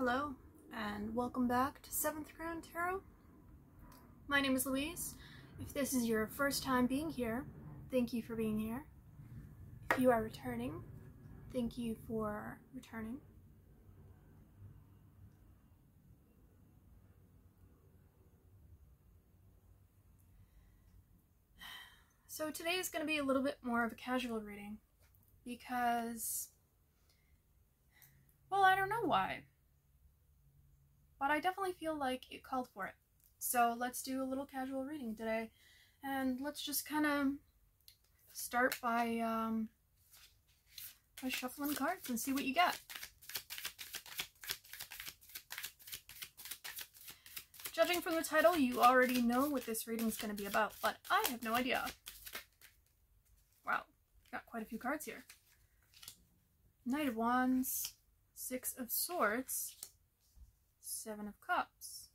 Hello, and welcome back to 7th Ground Tarot. My name is Louise. If this is your first time being here, thank you for being here. If you are returning, thank you for returning. So today is going to be a little bit more of a casual reading because, well, I don't know why, but I definitely feel like it called for it. So let's do a little casual reading today, and let's just kind of start by shuffling cards and see what you get. Judging from the title, you already know what this reading is going to be about, but I have no idea. Wow, got quite a few cards here. Knight of Wands, Six of Swords, Seven of Cups.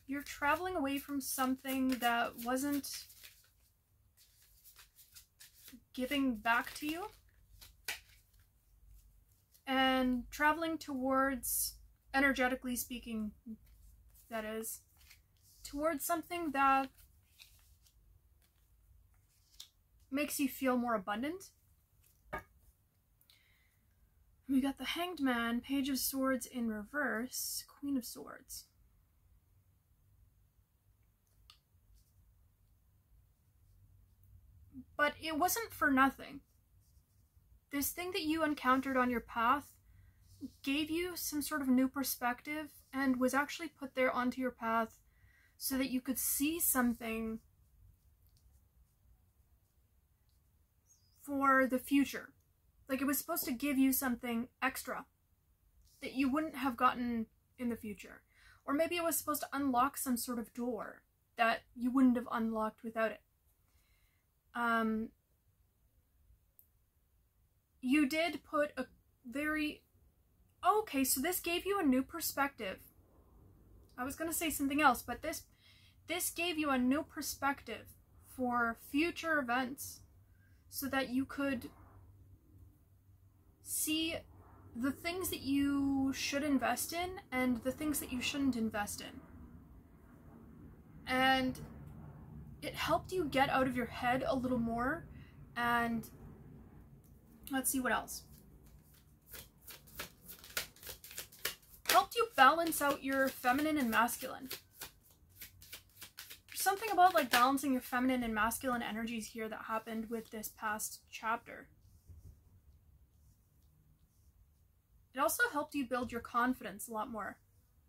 You're traveling away from something that wasn't giving back to you, and traveling towards, energetically speaking, that is, towards something that makes you feel more abundant. We got the Hanged Man, Page of Swords in reverse, Queen of Swords. But it wasn't for nothing. This thing that you encountered on your path gave you some sort of new perspective and was actually put there onto your path so that you could see something for the future. Like, it was supposed to give you something extra that you wouldn't have gotten in the future. Or maybe it was supposed to unlock some sort of door that you wouldn't have unlocked without it. You did put a very... Okay, so this gave you a new perspective. I was going to say something else, but this gave you a new perspective for future events so that you could see the things that you should invest in and the things that you shouldn't invest in. And it helped you get out of your head a little more, and let's see what else. Helped you balance out your feminine and masculine. There's something about like balancing your feminine and masculine energies here that happened with this past chapter. It also helped you build your confidence a lot more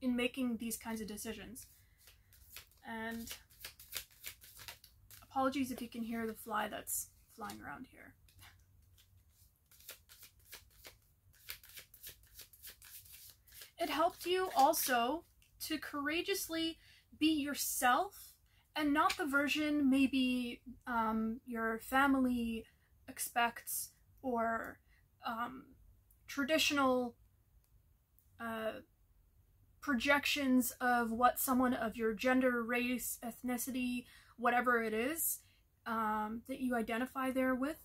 in making these kinds of decisions. And apologies if you can hear the fly that's flying around here. It helped you also to courageously be yourself and not the version maybe your family expects, or traditional projections of what someone of your gender, race, ethnicity, whatever it is that you identify there with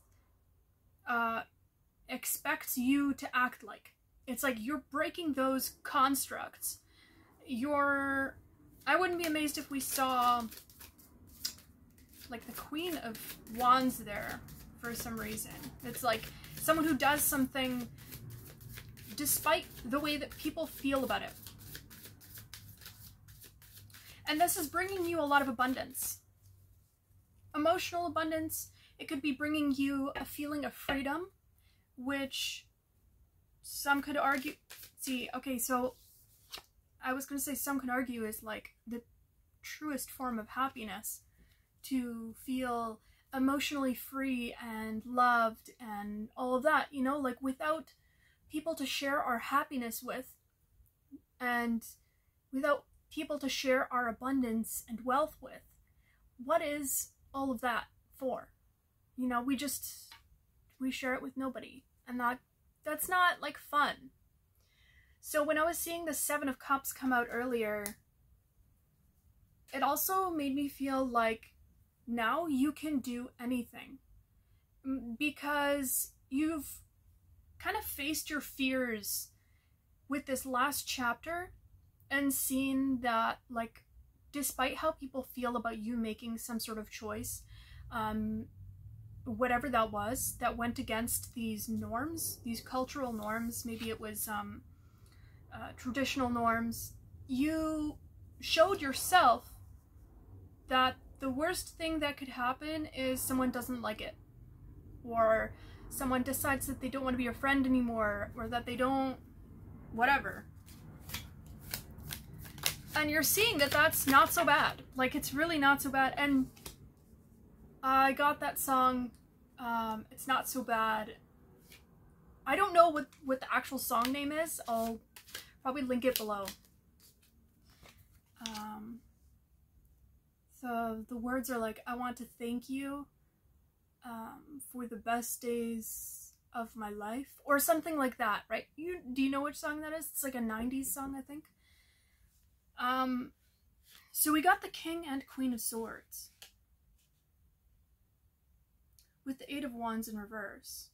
expects you to act like. It's like you're breaking those constructs. I wouldn't be amazed if we saw like the Queen of Wands there for some reason. It's like someone who does something despite the way that people feel about it. And this is bringing you a lot of abundance. Emotional abundance. It could be bringing you a feeling of freedom, which some could argue... See, okay, so I was going to say some could argue is like the truest form of happiness, to feel emotionally free and loved and all of that, you know, like without people to share our happiness with, and without people to share our abundance and wealth with. What is all of that for? You know, we share it with nobody, and that's not like fun. So when I was seeing the Seven of Cups come out earlier, it also made me feel like now you can do anything. because you've kind of faced your fears with this last chapter and seen that, like, despite how people feel about you making some sort of choice, whatever that was, that went against these norms, these cultural norms, maybe it was traditional norms, you showed yourself that the worst thing that could happen is someone doesn't like it, or someone decides that they don't want to be your friend anymore, or that they don't, whatever. And you're seeing that that's not so bad. Like, it's really not so bad. And I got that song, It's Not So Bad. I don't know what the actual song name is. I'll probably link it below. So the words are like, I want to thank you for the best days of my life, or something like that, right? Do you know which song that is? It's like a 90s song, I think. So we got the King and Queen of Swords with the Eight of Wands in reverse.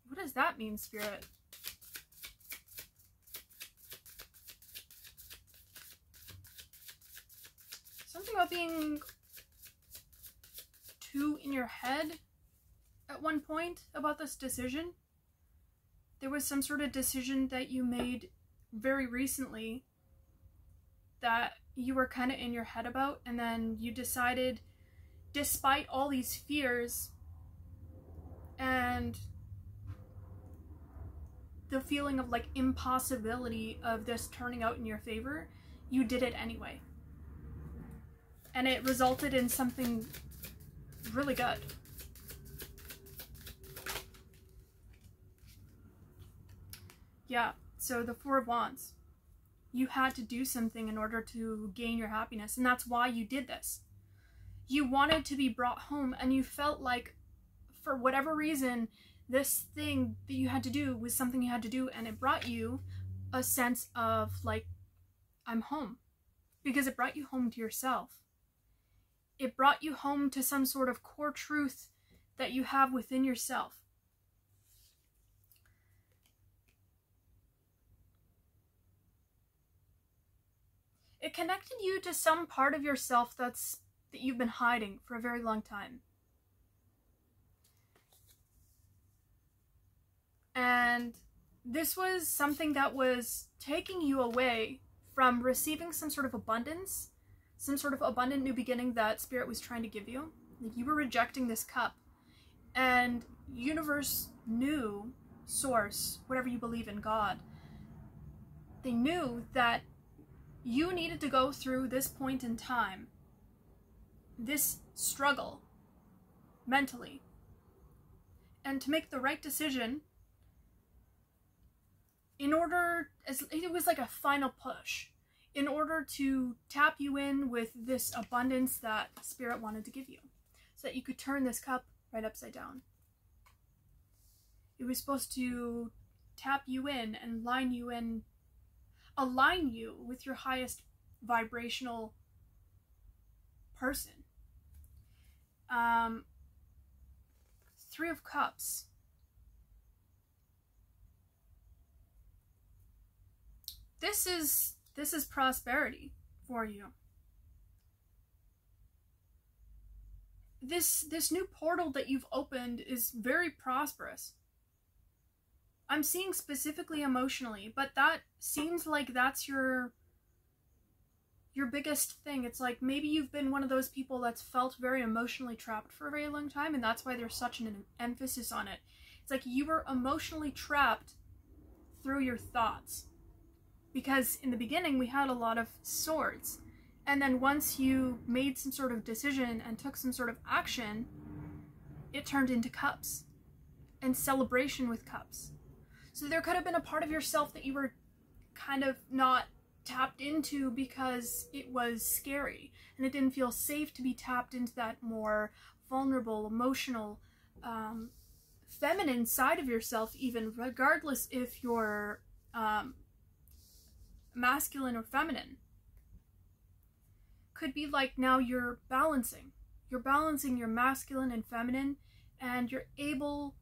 What does that mean, Spirit? Something about being too in your head at one point about this decision. There was some sort of decision that you made very recently that you were kind of in your head about, and then you decided, despite all these fears and the feeling of like impossibility of this turning out in your favor, you did it anyway. And it resulted in something really good. Yeah, so the Four of Wands. You had to do something in order to gain your happiness, and that's why you did this. You wanted to be brought home, and you felt like, for whatever reason, this thing that you had to do was something you had to do, and it brought you a sense of, like, I'm home. Because it brought you home to yourself. It brought you home to some sort of core truth that you have within yourself. It connected you to some part of yourself that you've been hiding for a very long time. And this was something that was taking you away from receiving some sort of abundance, some sort of abundant new beginning that Spirit was trying to give you. Like, you were rejecting this cup. And universe knew, source, whatever you believe in, God, they knew that you needed to go through this point in time, this struggle, mentally, and to make the right decision in order, as it was like a final push, in order to tap you in with this abundance that Spirit wanted to give you, so that you could turn this cup right upside down. It was supposed to tap you in and line you in, align you with your highest vibrational person. Three of Cups. This is prosperity for you. This new portal that you've opened is very prosperous. I'm seeing specifically emotionally, but that seems like that's your biggest thing. It's like maybe you've been one of those people that's felt very emotionally trapped for a very long time, and that's why there's such an emphasis on it. It's like you were emotionally trapped through your thoughts. Because in the beginning we had a lot of swords, and then once you made some sort of decision and took some sort of action, it turned into cups and celebration with cups. So there could have been a part of yourself that you were kind of not tapped into because it was scary and it didn't feel safe to be tapped into that more vulnerable, emotional, feminine side of yourself, even regardless if you're masculine or feminine. could be like now you're balancing. You're balancing your masculine and feminine, and you're able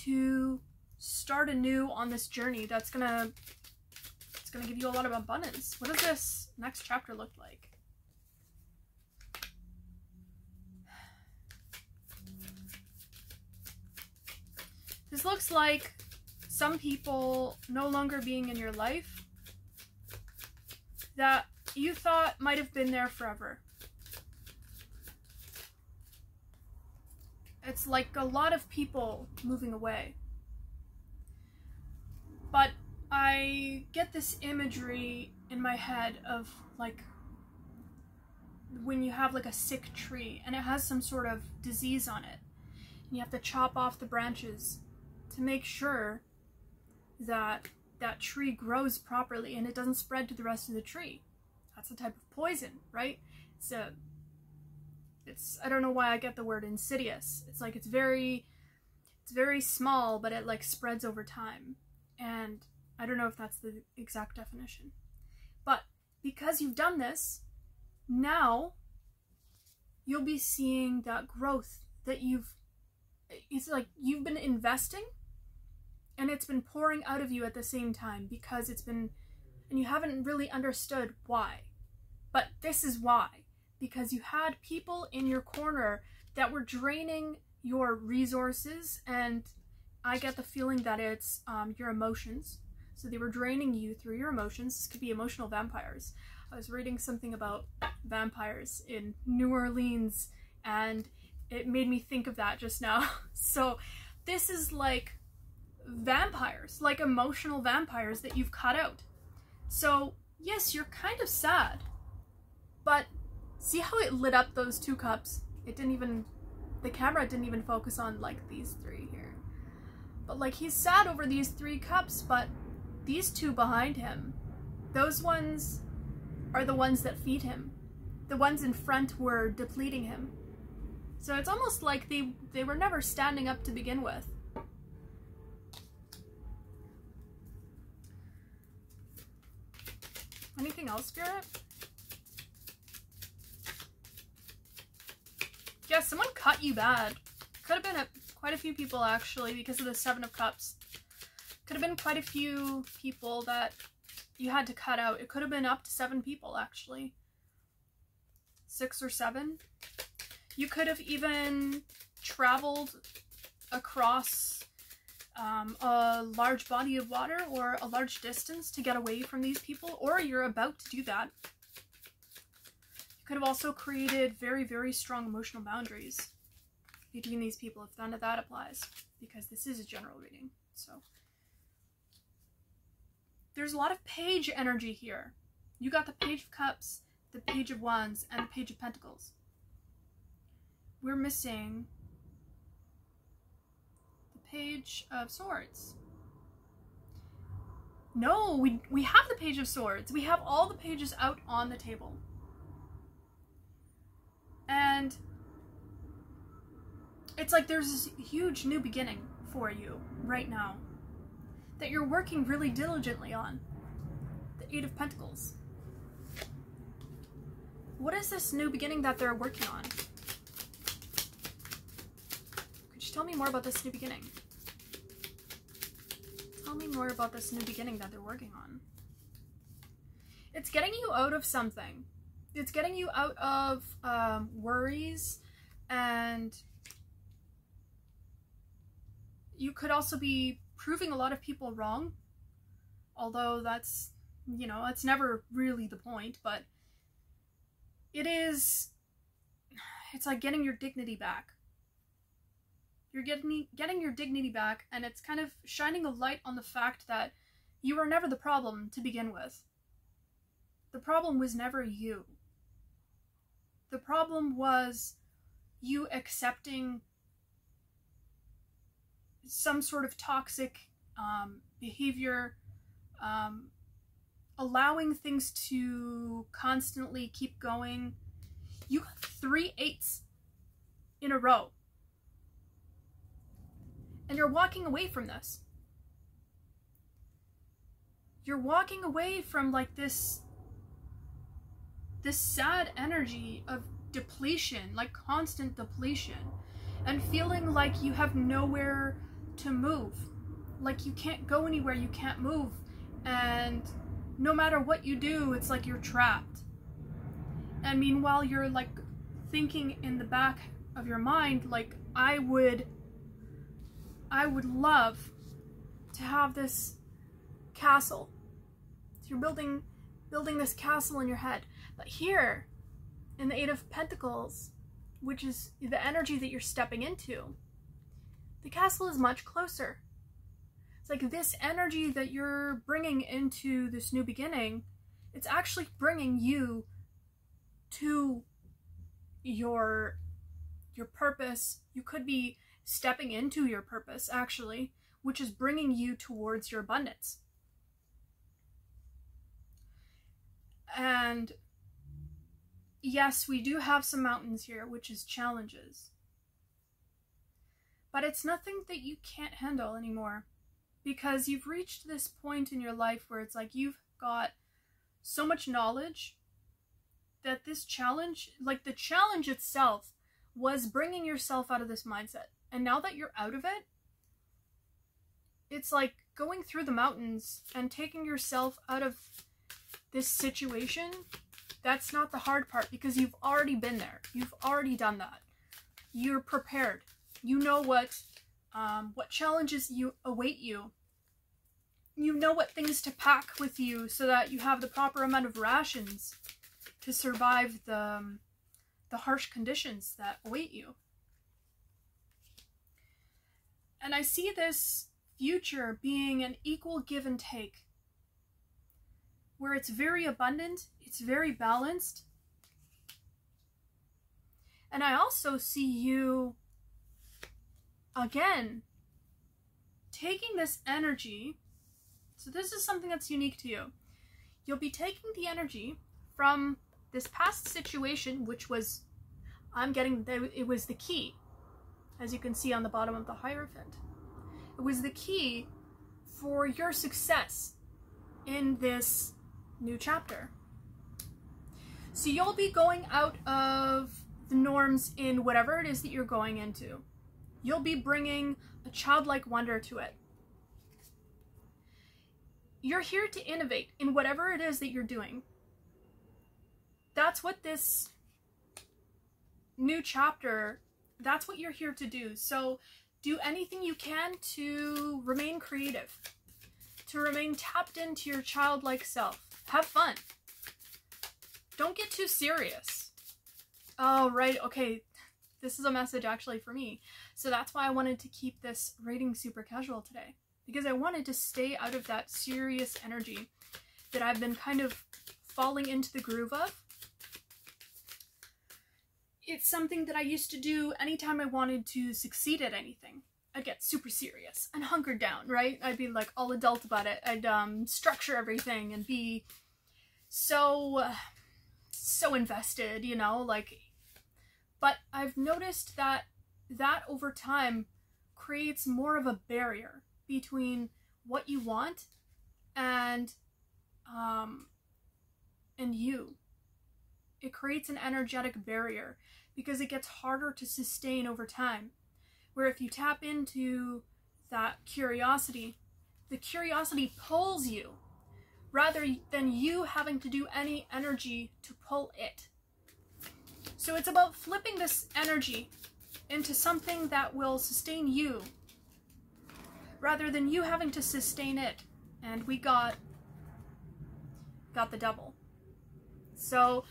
to start anew on this journey that's gonna give you a lot of abundance. What does this next chapter look like? This looks like some people no longer being in your life that you thought might have been there forever. It's like a lot of people moving away. But I get this imagery in my head of like when you have like a sick tree and it has some sort of disease on it, and you have to chop off the branches to make sure that that tree grows properly and it doesn't spread to the rest of the tree. That's a type of poison, right? It's I don't know why I get the word insidious. It's like it's very small, but it like spreads over time. And I don't know if that's the exact definition. But because you've done this, now you'll be seeing that growth that it's like you've been investing and it's been pouring out of you at the same time because it's been, and you haven't really understood why. But this is why. Because you had people in your corner that were draining your resources, and I get the feeling that it's your emotions. So they were draining you through your emotions. This could be emotional vampires. I was reading something about vampires in New Orleans, and it made me think of that just now. So this is like vampires, like emotional vampires that you've cut out. So yes, you're kind of sad, but see how it lit up those two cups? It didn't even, the camera didn't even focus on like these three here. But like he's sad over these 3 cups, but these 2 behind him, those ones are the ones that feed him. The ones in front were depleting him. So it's almost like they were never standing up to begin with. Anything else, Spirit? Yeah, someone cut you bad. Could have been quite a few people actually because of the 7 of Cups. Could have been quite a few people that you had to cut out. It could have been up to 7 people actually. 6 or 7. You could have even traveled across a large body of water or a large distance to get away from these people, or you're about to do that. You could have also created very, very strong emotional boundaries between these people if none of that applies, because this is a general reading. So there's a lot of Page energy here. You got the Page of Cups, the Page of Wands, and the Page of Pentacles. We're missing the Page of Swords. No, we have the Page of Swords. We have all the pages out on the table. And it's like there's this huge new beginning for you right now that you're working really diligently on. The 8 of Pentacles. What is this new beginning that they're working on? Could you tell me more about this new beginning? Tell me more about this new beginning that they're working on. It's getting you out of something. It's getting you out of worries, and you could also be proving a lot of people wrong, although that's, you know, that's never really the point, but it's like getting your dignity back. You're getting your dignity back, and it's kind of shining a light on the fact that you were never the problem to begin with. The problem was never you. The problem was you accepting some sort of toxic behavior, allowing things to constantly keep going. You got 3 8s in a row. And you're walking away from this. You're walking away from like this this sad energy of depletion, like constant depletion, and feeling like you have nowhere to move, like you can't go anywhere, you can't move, and no matter what you do, it's like you're trapped. And meanwhile, you're like thinking in the back of your mind, like, I would love to have this castle. So you're building this castle in your head. But here, in the Eight of Pentacles, which is the energy that you're stepping into, the castle is much closer. It's like this energy that you're bringing into this new beginning, it's actually bringing you to your purpose. You could be stepping into your purpose, actually, which is bringing you towards your abundance. And yes, we do have some mountains here, which is challenges. But it's nothing that you can't handle anymore, because you've reached this point in your life where it's like you've got so much knowledge that this challenge, like the challenge itself, was bringing yourself out of this mindset. And now that you're out of it, it's like going through the mountains and taking yourself out of this situation. That's not the hard part, because you've already been there. You've already done that. You're prepared. You know what challenges await you. You know what things to pack with you so that you have the proper amount of rations to survive the harsh conditions that await you. And I see this future being an equal give and take, where it's very abundant, it's very balanced. And I also see you, again, taking this energy. So this is something that's unique to you. You'll be taking the energy from this past situation, which was, it was the key, as you can see on the bottom of the Hierophant. It was the key for your success in this new chapter. So you'll be going out of the norms in whatever it is that you're going into. You'll be bringing a childlike wonder to it. You're here to innovate in whatever it is that you're doing. That's what this new chapter, that's what you're here to do. So do anything you can to remain creative, to remain tapped into your childlike self. Have fun. Don't get too serious. Oh, right, okay. This is a message actually for me. So that's why I wanted to keep this reading super casual today, because I wanted to stay out of that serious energy that I've been kind of falling into the groove of. It's something that I used to do anytime I wanted to succeed at anything. I'd get super serious and hunkered down, right? I'd be like all adult about it. I'd structure everything and be so invested, you know, like, but I've noticed that over time creates more of a barrier between what you want and you. It creates an energetic barrier because it gets harder to sustain over time. Where if you tap into that curiosity, the curiosity pulls you rather than you having to do any energy to pull it. So it's about flipping this energy into something that will sustain you rather than you having to sustain it. And we got the Devil. So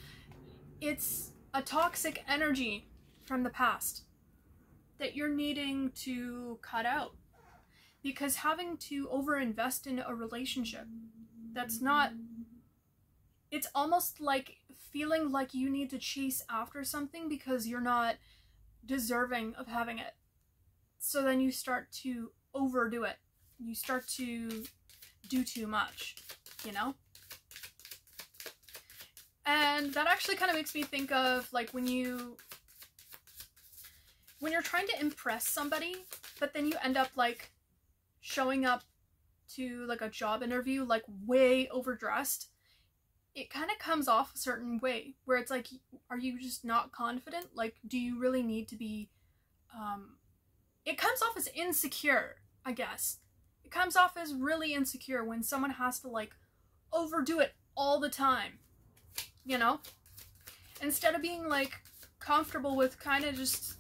it's a toxic energy from the past that you're needing to cut out, because having to overinvest in a relationship, that's not, it's almost like feeling like you need to chase after something because you're not deserving of having it. So then you start to overdo it. You start to do too much, you know? And that actually kind of makes me think of like when you're trying to impress somebody, but then you end up like showing up to like a job interview like way overdressed, it kind of comes off a certain way, where it's like, are you just not confident? Like, do you really need to be, it comes off as insecure, I guess. It comes off as really insecure when someone has to, like, overdo it all the time, you know? Instead of being, like, comfortable with kind of just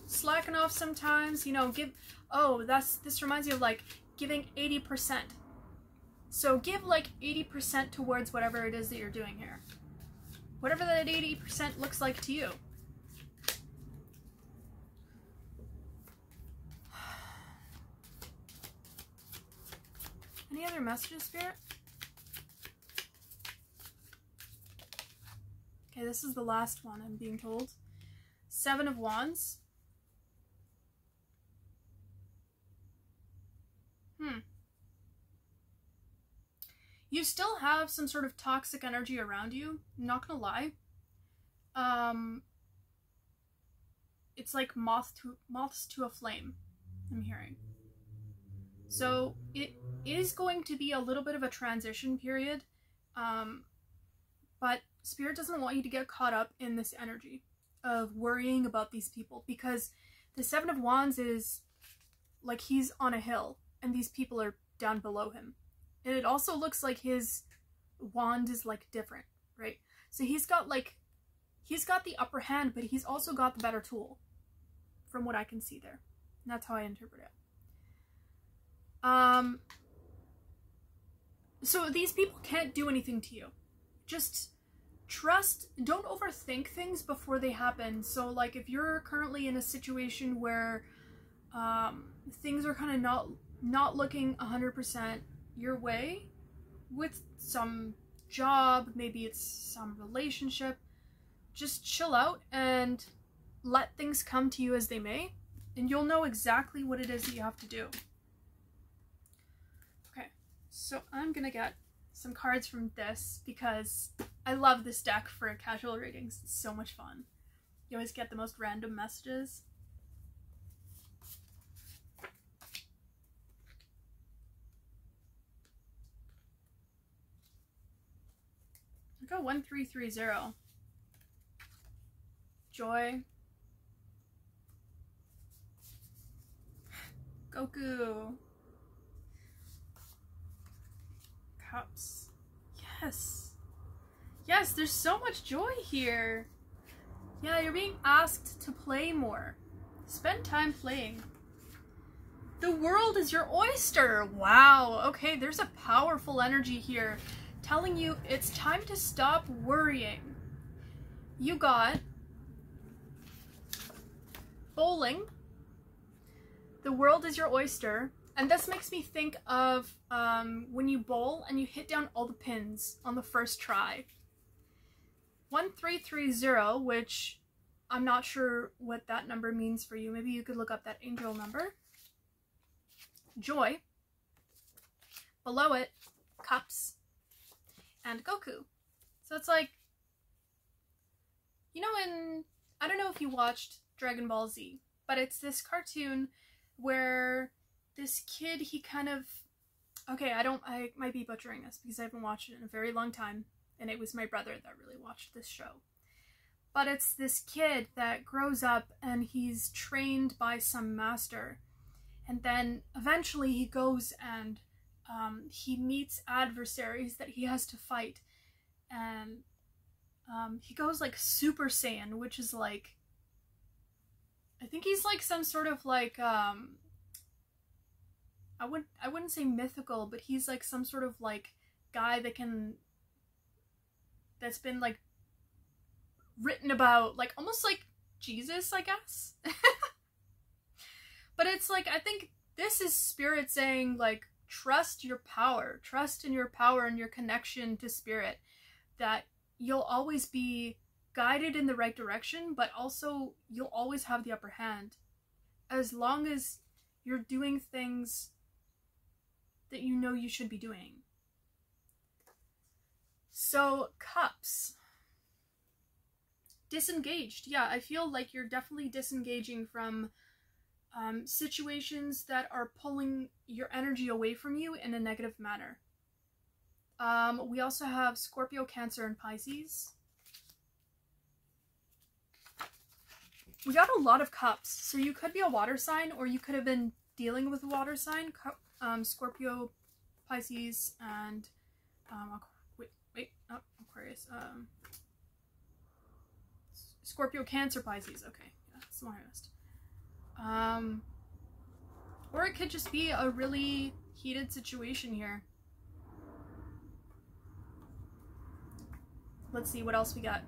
slacking off sometimes, you know, this reminds me of, like, giving 80%. So give, like, 80% towards whatever it is that you're doing here. Whatever that 80% looks like to you. Any other messages, Spirit? Okay, this is the last one, I'm being told. 7 of Wands. You still have some sort of toxic energy around you, I'm not gonna lie. It's like moths to a flame, I'm hearing. So it is going to be a little bit of a transition period, but Spirit doesn't want you to get caught up in this energy of worrying about these people, because the 7 of Wands is like he's on a hill and these people are down below him. And it also looks like his wand is like different, right? So he's got the upper hand, but he's also got the better tool from what I can see there. And that's how I interpret it. So these people can't do anything to you. Just trust, don't overthink things before they happen. So like if you're currently in a situation where things are kind of not looking 100% your way with some job, maybe it's some relationship, just chill out and let things come to you as they may, and you'll know exactly what it is that you have to do. Okay, so I'm gonna get some cards from this because I love this deck for casual readings. It's so much fun. You always get the most random messages. I got 1330. Joy. Goku. Cups. Yes. Yes, there's so much joy here. Yeah, you're being asked to play more. Spend time playing. The world is your oyster. Wow. Okay, there's a powerful energy here telling you it's time to stop worrying. You got bowling. The world is your oyster. And this makes me think of when you bowl and you hit down all the pins on the first try. 1330, which I'm not sure what that number means for you. Maybe you could look up that angel number. Joy. Below it, cups. And Goku. So it's like, you know, I don't know if you watched Dragon Ball Z, but it's this cartoon where this kid, he kind of, okay, I might be butchering this because I haven't watched it in a very long time, and it was my brother that really watched this show. But it's this kid that grows up and he's trained by some master, and then eventually he goes and he meets adversaries that he has to fight, and he goes like Super Saiyan, which is like, I think he's like some sort of like I wouldn't say mythical, but he's like some sort of like guy that's been like written about, like almost like Jesus, I guess. But it's like, I think this is Spirit saying like, trust your power, trust in your power and your connection to Spirit, that you'll always be guided in the right direction, but also you'll always have the upper hand as long as you're doing things that you know you should be doing. So, cups. Disengaged. Yeah, I feel like you're definitely disengaging from situations that are pulling your energy away from you in a negative manner. We also have Scorpio, Cancer, and Pisces. We got a lot of cups, so you could be a water sign, or you could have been dealing with a water sign. Scorpio, Pisces, and Aquarius. Scorpio, Cancer, Pisces. Okay, yeah, that's the one I missed. Or it could just be a really heated situation here. Let's see what else we got.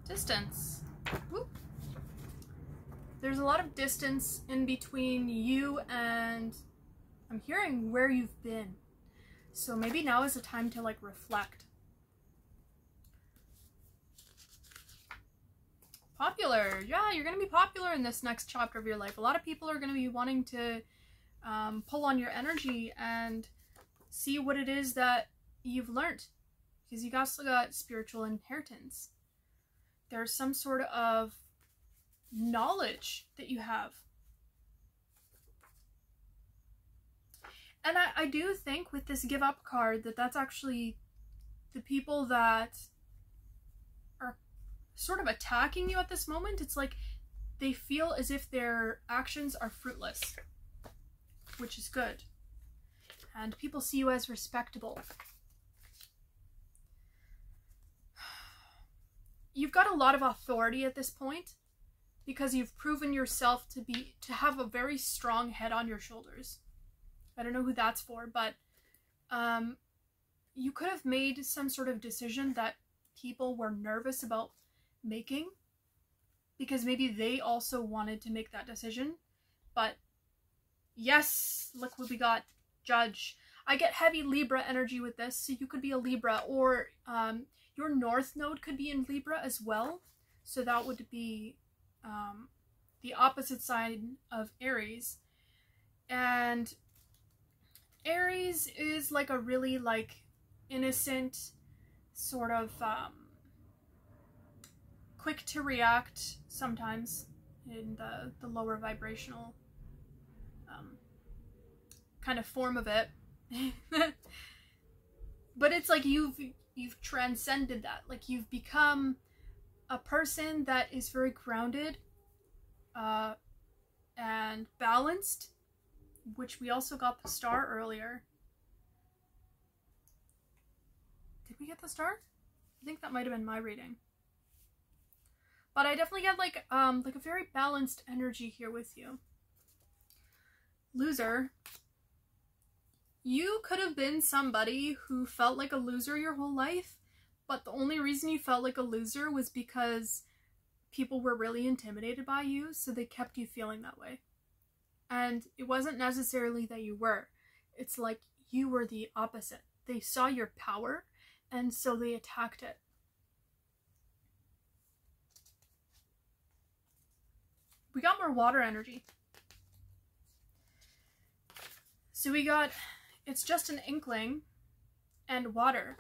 Distance. Whoop. There's a lot of distance in between you and, I'm hearing, where you've been. So maybe now is the time to like reflect. Popular. Yeah, you're going to be popular in this next chapter of your life. A lot of people are going to be wanting to pull on your energy and see what it is that you've learned. Because you also got spiritual inheritance. There's some sort of knowledge that you have. And I do think with this give up card that that's actually the people that are sort of attacking you at this moment. It's like they feel as if their actions are fruitless, which is good. And people see you as respectable. You've got a lot of authority at this point because you've proven yourself to have a very strong head on your shoulders. I don't know who that's for, but you could have made some sort of decision that people were nervous about making because maybe they also wanted to make that decision. But yes, look what we got. Judge. I get heavy Libra energy with this, so you could be a Libra, or your North Node could be in Libra as well. So that would be the opposite side of Aries. And Aries is like a really like innocent, sort of quick to react sometimes in the lower vibrational kind of form of it. But it's like you've transcended that. Like you've become a person that is very grounded and balanced, which we also got the star earlier. Did we get the star? I think that might have been my reading. But I definitely get like a very balanced energy here with you. Loser. You could have been somebody who felt like a loser your whole life, but the only reason you felt like a loser was because people were really intimidated by you, so they kept you feeling that way. And it wasn't necessarily that you were. It's like you were the opposite. They saw your power, and so they attacked it. We got more water energy. So we got, it's just an inkling, and water.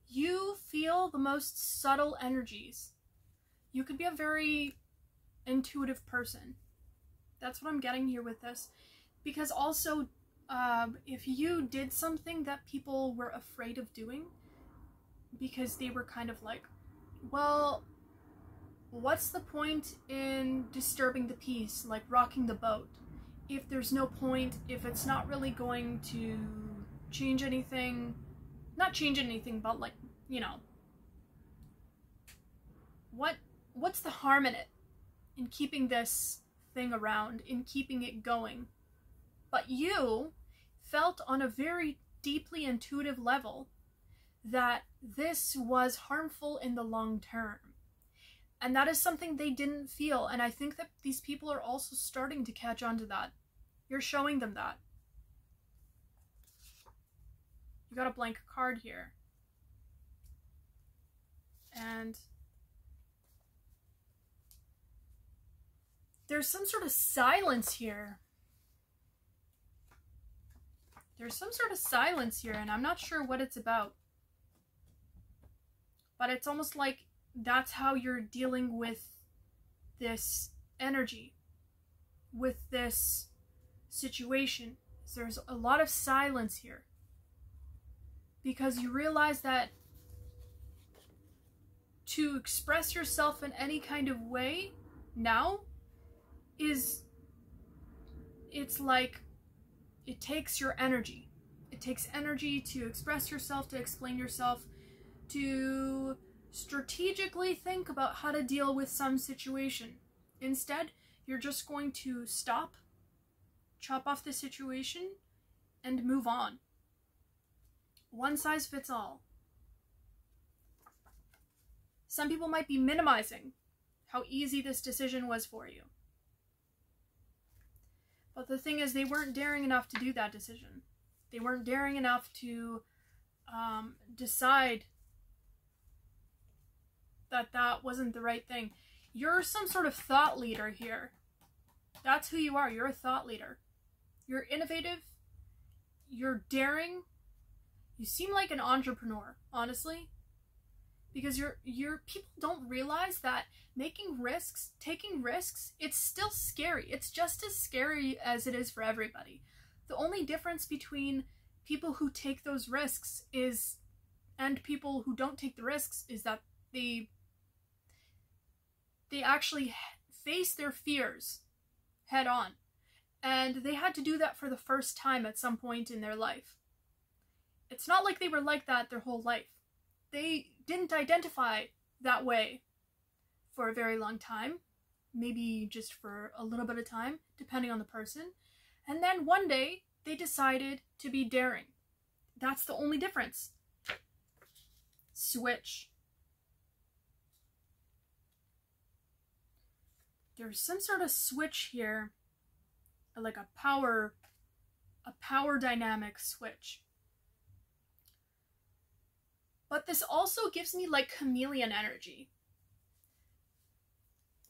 You feel the most subtle energies. You could be a very intuitive person. That's what I'm getting here with this. Because also, if you did something that people were afraid of doing, because they were kind of like, well, what's the point in disturbing the peace, like rocking the boat, if there's no point, if it's not really going to change anything, not change anything, but like, you know, what's the harm in it, in keeping this thing around, in keeping it going? But you felt on a very deeply intuitive level that this was harmful in the long term. And that is something they didn't feel. And I think that these people are also starting to catch on to that. You're showing them that. You got a blank card here. And there's some sort of silence here. There's some sort of silence here, and I'm not sure what it's about. But it's almost like that's how you're dealing with this energy, with this situation. So there's a lot of silence here. Because you realize that to express yourself in any kind of way now it's like it takes your energy. It takes energy to express yourself, to explain yourself, to strategically think about how to deal with some situation. Instead, you're just going to stop, chop off the situation, and move on. One size fits all. Some people might be minimizing how easy this decision was for you. But the thing is, they weren't daring enough to do that decision. They weren't daring enough to decide that that wasn't the right thing. You're some sort of thought leader here. That's who you are. You're a thought leader. You're innovative. You're daring. You seem like an entrepreneur, honestly. Because people don't realize that taking risks, it's still scary. It's just as scary as it is for everybody. The only difference between people who take those risks and people who don't take the risks is that they actually face their fears head on. And they had to do that for the first time at some point in their life. It's not like they were like that their whole life. They didn't identify that way for a very long time, maybe just for a little bit of time, depending on the person. And then one day, they decided to be daring. That's the only difference. Switch. There's some sort of switch here, like a power dynamic switch. But this also gives me like chameleon energy.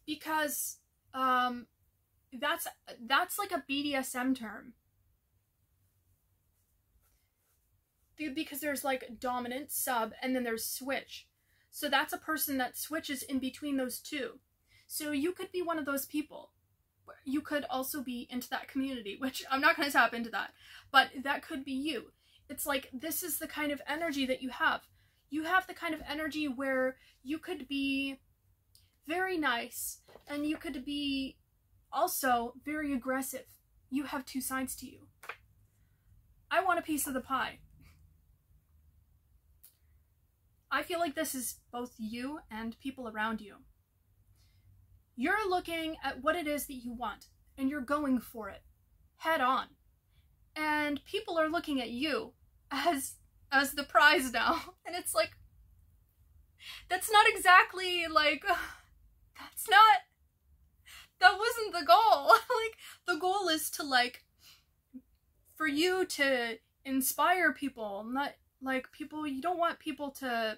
Because that's like a BDSM term. Because there's like dominant, sub, and then there's switch. So that's a person that switches in between those two. So you could be one of those people. You could also be into that community, which I'm not going to tap into that. But that could be you. It's like, this is the kind of energy that you have. You have the kind of energy where you could be very nice, and you could be also very aggressive. You have two sides to you. I want a piece of the pie. I feel like this is both you and people around you. You're looking at what it is that you want, and you're going for it, head on. And people are looking at you as the prize now. And it's like, that's not exactly like, that wasn't the goal. Like, the goal is to like, for you to inspire people, not like people, you don't want people to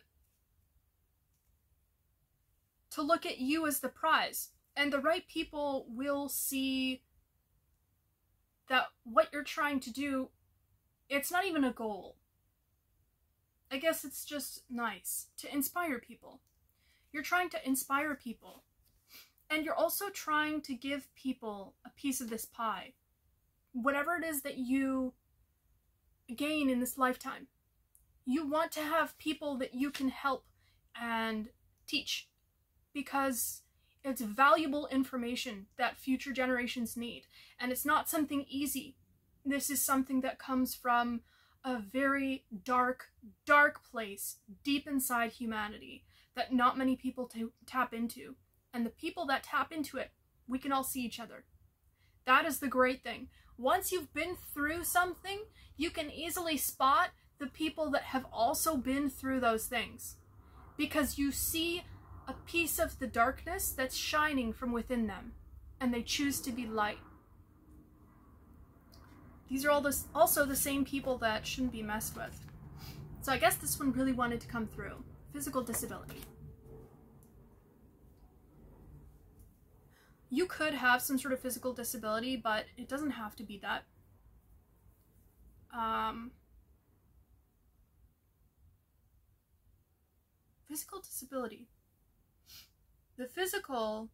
look at you as the prize. And the right people will see that what you're trying to do, it's not even a goal. I guess it's just nice to inspire people. You're trying to inspire people. And you're also trying to give people a piece of this pie. Whatever it is that you gain in this lifetime. You want to have people that you can help and teach. Because it's valuable information that future generations need. And it's not something easy. This is something that comes from a very dark, dark place deep inside humanity that not many people tap into. And the people that tap into it, we can all see each other. That is the great thing. Once you've been through something, you can easily spot the people that have also been through those things. Because you see a piece of the darkness that's shining from within them, and they choose to be light. These are also the same people that shouldn't be messed with. So I guess this one really wanted to come through. Physical disability. You could have some sort of physical disability, but it doesn't have to be that. Physical disability. The physical,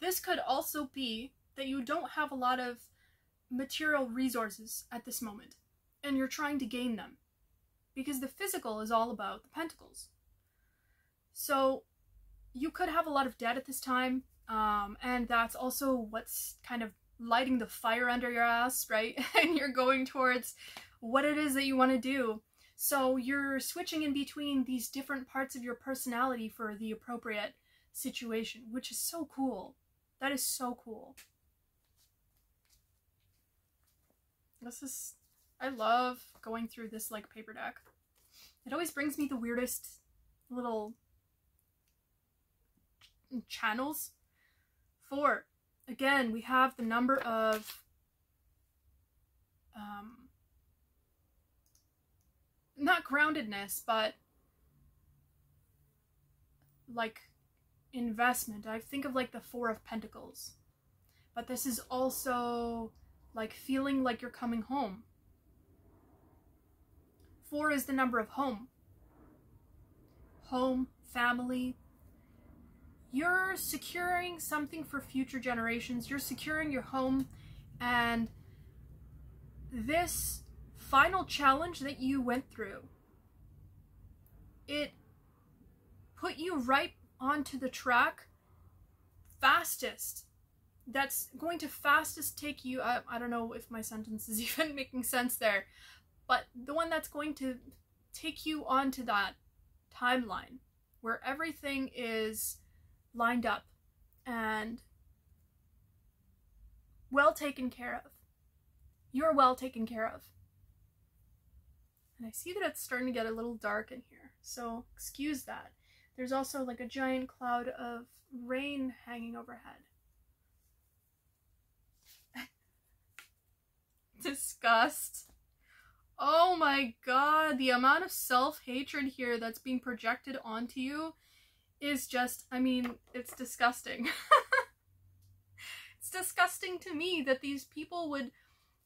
this could also be that you don't have a lot of material resources at this moment, and you're trying to gain them, because the physical is all about the pentacles. So you could have a lot of debt at this time, and that's also what's kind of lighting the fire under your ass, right? And you're going towards what it is that you want to do. So you're switching in between these different parts of your personality for the appropriate situation, which is so cool. That is so cool. I love going through this like paper deck. It always brings me the weirdest little channels. 4. Again, we have the number of not groundedness, but like investment. I think of like the 4 of Pentacles, but this is also like feeling like you're coming home. 4 is the number of home. Home, family. You're securing something for future generations. You're securing your home, and this final challenge that you went through, it put you right onto the track fastest. That's going to fastest take you, I don't know if my sentence is even making sense there, but the one that's going to take you onto that timeline where everything is lined up and well taken care of. You're well taken care of. And I see that it's starting to get a little dark in here, so excuse that. There's also like a giant cloud of rain hanging overhead. Disgust. Oh my god, the amount of self-hatred here that's being projected onto you is just, I mean, it's disgusting. It's disgusting to me that these people would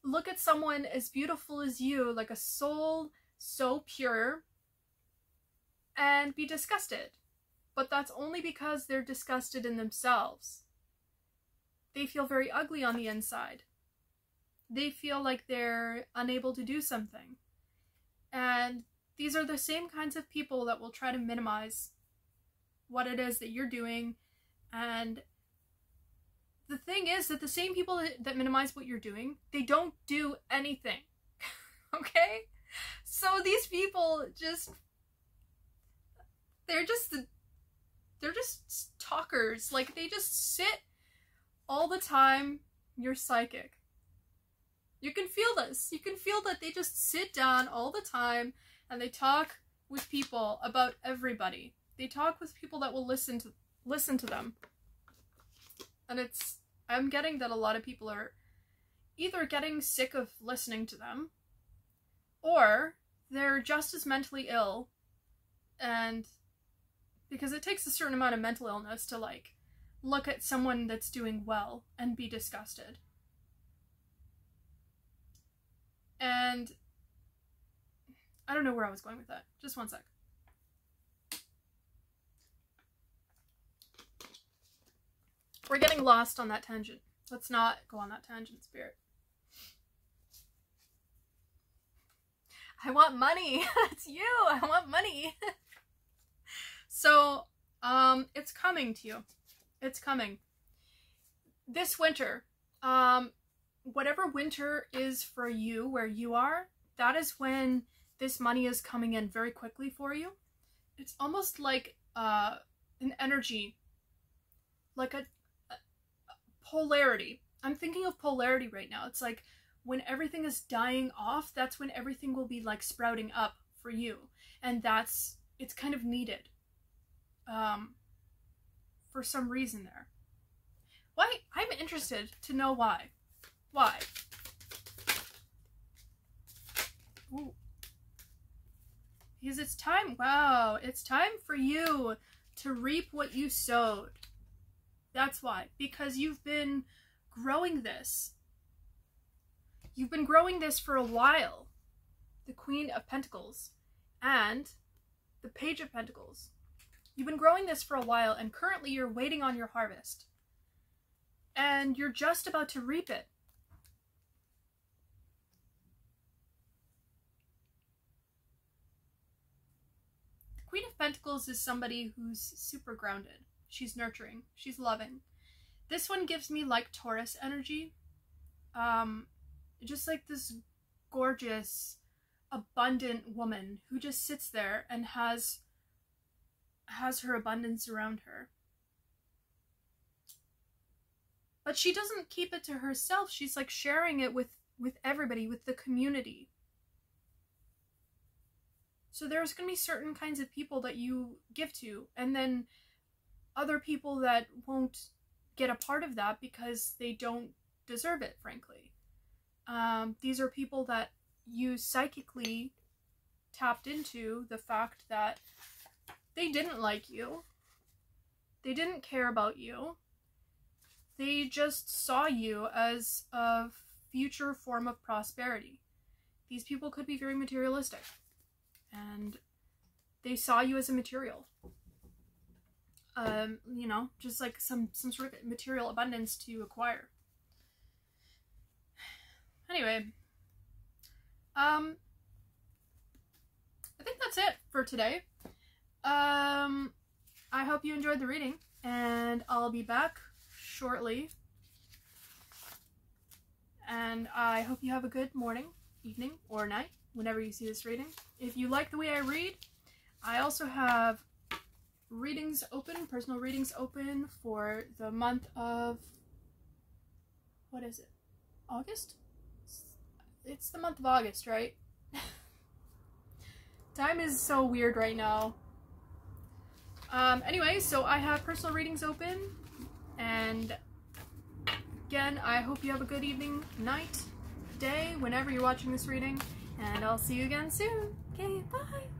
look at someone as beautiful as you, like a soul so pure, and be disgusted. But that's only because they're disgusted in themselves. They feel very ugly on the inside. They feel like they're unable to do something. And these are the same kinds of people that will try to minimize what it is that you're doing. And the thing is that the same people that minimize what you're doing, they don't do anything. Okay? So these people they're just talkers. Like, they just sit all the time. You're psychic. You can feel this. You can feel that they just sit down all the time and they talk with people about everybody. They talk with people that will listen to them. And I'm getting that a lot of people are either getting sick of listening to them, or they're just as mentally ill, and because it takes a certain amount of mental illness to like look at someone that's doing well and be disgusted. And I don't know where I was going with that. Just one sec. We're getting lost on that tangent. Let's not go on that tangent, Spirit. I want money. It's you. I want money. So, it's coming to you. It's coming. This winter, whatever winter is for you, where you are, that is when this money is coming in very quickly for you. It's almost like an energy, like a polarity. I'm thinking of polarity right now. It's like when everything is dying off, that's when everything will be like sprouting up for you. And it's kind of needed for some reason there. Why? I'm interested to know why. Why? Ooh. Because it's time, wow, it's time for you to reap what you sowed. That's why. Because you've been growing this. You've been growing this for a while. The Queen of Pentacles and the Page of Pentacles. You've been growing this for a while, and currently you're waiting on your harvest. And you're just about to reap it. Pentacles is somebody who's super grounded. She's nurturing. She's loving. This one gives me like Taurus energy. Just like this gorgeous, abundant woman who just sits there and has her abundance around her. But she doesn't keep it to herself. She's like sharing it with everybody, with the community. So there's going to be certain kinds of people that you give to, and then other people that won't get a part of that because they don't deserve it, frankly. These are people that you psychically tapped into the fact that they didn't like you. They didn't care about you. They just saw you as a future form of prosperity. These people could be very materialistic, and they saw you as a material. You know, just like some sort of material abundance to acquire. Anyway, I think that's it for today. I hope you enjoyed the reading, and I'll be back shortly. And I hope you have a good morning, evening, or night, whenever you see this reading. If you like the way I read, I also have readings open, personal readings open for the month of, what is it? August? It's the month of August, right? Time is so weird right now. Anyway, so I have personal readings open, and again, I hope you have a good evening, night, day, whenever you're watching this reading, and I'll see you again soon. Okay, bye!